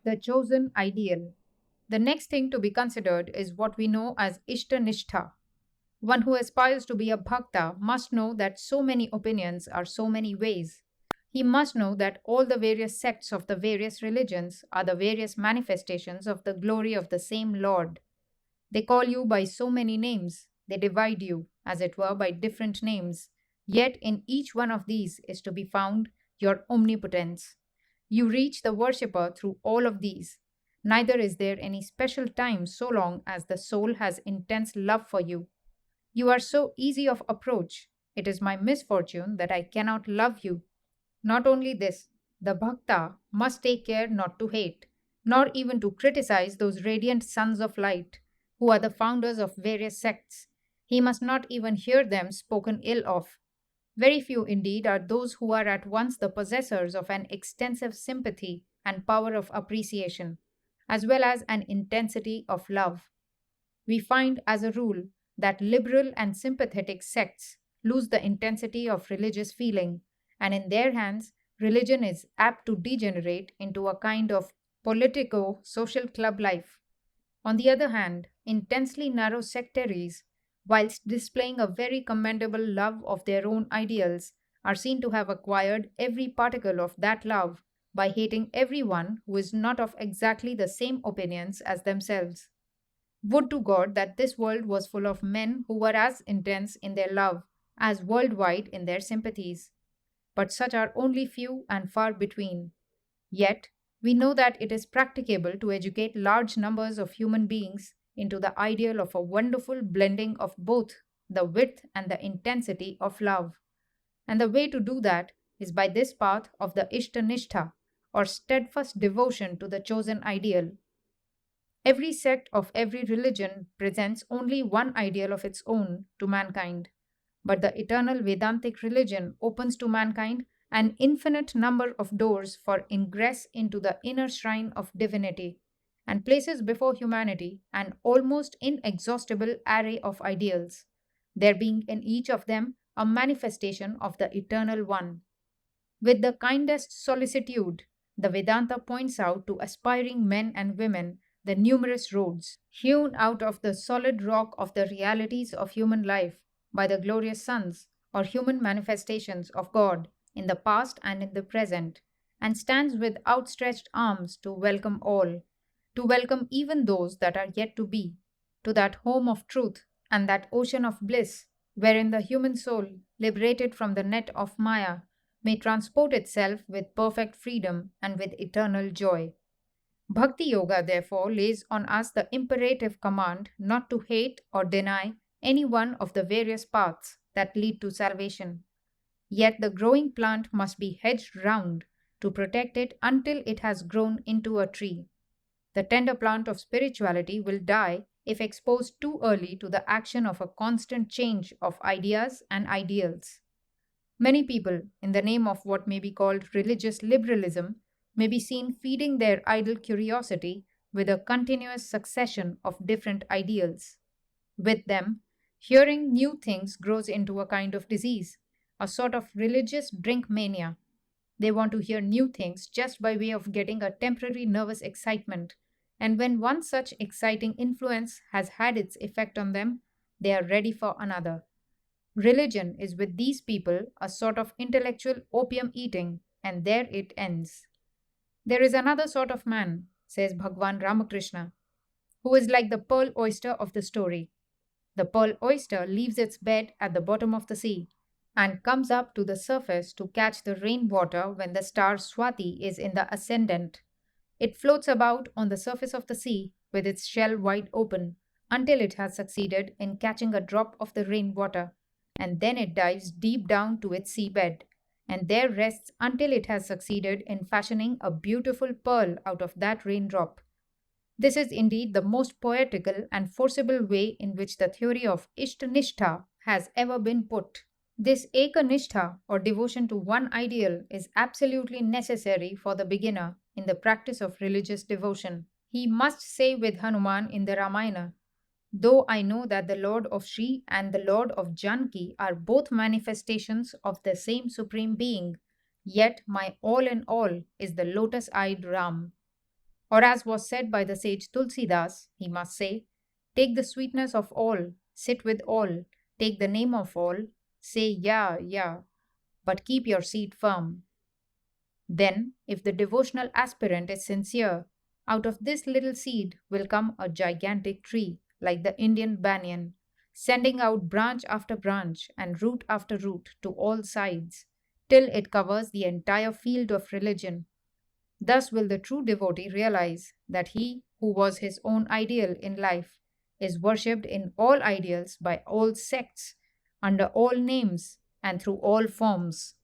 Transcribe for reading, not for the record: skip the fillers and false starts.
The chosen ideal. The next thing to be considered is what we know as Ishtanishtha. One who aspires to be a bhakta must know that so many opinions are so many ways. He must know that all the various sects of the various religions are the various manifestations of the glory of the same Lord. They call you by so many names, they divide you, as it were, by different names. Yet in each one of these is to be found your omnipotence. You reach the worshipper through all of these. Neither is there any special time so long as the soul has intense love for you. You are so easy of approach. It is my misfortune that I cannot love you. Not only this, the bhakta must take care not to hate, nor even to criticize those radiant sons of light, who are the founders of various sects. He must not even hear them spoken ill of. Very few indeed are those who are at once the possessors of an extensive sympathy and power of appreciation, as well as an intensity of love. We find, as a rule, that liberal and sympathetic sects lose the intensity of religious feeling, and in their hands, religion is apt to degenerate into a kind of politico social club life. On the other hand, intensely narrow sectaries, whilst displaying a very commendable love of their own ideals, are seen to have acquired every particle of that love by hating everyone who is not of exactly the same opinions as themselves. Would to God that this world was full of men who were as intense in their love as worldwide in their sympathies. But such are only few and far between. Yet, we know that it is practicable to educate large numbers of human beings into the ideal of a wonderful blending of both the width and the intensity of love. And the way to do that is by this path of the Ishtanishtha, or steadfast devotion to the chosen ideal. Every sect of every religion presents only one ideal of its own to mankind, but the eternal Vedantic religion opens to mankind an infinite number of doors for ingress into the inner shrine of divinity, and places before humanity an almost inexhaustible array of ideals, there being in each of them a manifestation of the Eternal One. With the kindest solicitude, the Vedanta points out to aspiring men and women the numerous roads, hewn out of the solid rock of the realities of human life by the glorious sons or human manifestations of God in the past and in the present, and stands with outstretched arms to welcome all, to welcome even those that are yet to be, to that home of truth and that ocean of bliss wherein the human soul, liberated from the net of Maya, may transport itself with perfect freedom and with eternal joy. Bhakti Yoga, therefore, lays on us the imperative command not to hate or deny any one of the various paths that lead to salvation. Yet the growing plant must be hedged round to protect it until it has grown into a tree. The tender plant of spirituality will die if exposed too early to the action of a constant change of ideas and ideals. Many people, in the name of what may be called religious liberalism, may be seen feeding their idle curiosity with a continuous succession of different ideals. With them, hearing new things grows into a kind of disease, a sort of religious drink mania. They want to hear new things just by way of getting a temporary nervous excitement, and when one such exciting influence has had its effect on them, they are ready for another. Religion is with these people a sort of intellectual opium eating, and there it ends. There is another sort of man, says Bhagwan Ramakrishna, who is like the pearl oyster of the story. The pearl oyster leaves its bed at the bottom of the sea and comes up to the surface to catch the rainwater when the star Swati is in the ascendant. It floats about on the surface of the sea with its shell wide open until it has succeeded in catching a drop of the rainwater, and then it dives deep down to its seabed, and there rests until it has succeeded in fashioning a beautiful pearl out of that raindrop. This is indeed the most poetical and forcible way in which the theory of Ishtanishtha has ever been put. This Ekanishtha, or devotion to one ideal, is absolutely necessary for the beginner in the practice of religious devotion. He must say with Hanuman in the Ramayana, "Though I know that the Lord of Sri and the Lord of Janki are both manifestations of the same Supreme Being, yet my all in all is the lotus eyed Ram." Or, as was said by the sage Tulsidas, he must say, take the sweetness of all, sit with all, take the name of all, say yeah, yeah, but keep your seat firm. Then, if the devotional aspirant is sincere, out of this little seed will come a gigantic tree, like the Indian banyan, sending out branch after branch and root after root to all sides, till it covers the entire field of religion. Thus will the true devotee realize that he who was his own ideal in life is worshipped in all ideals by all sects, under all names, and through all forms.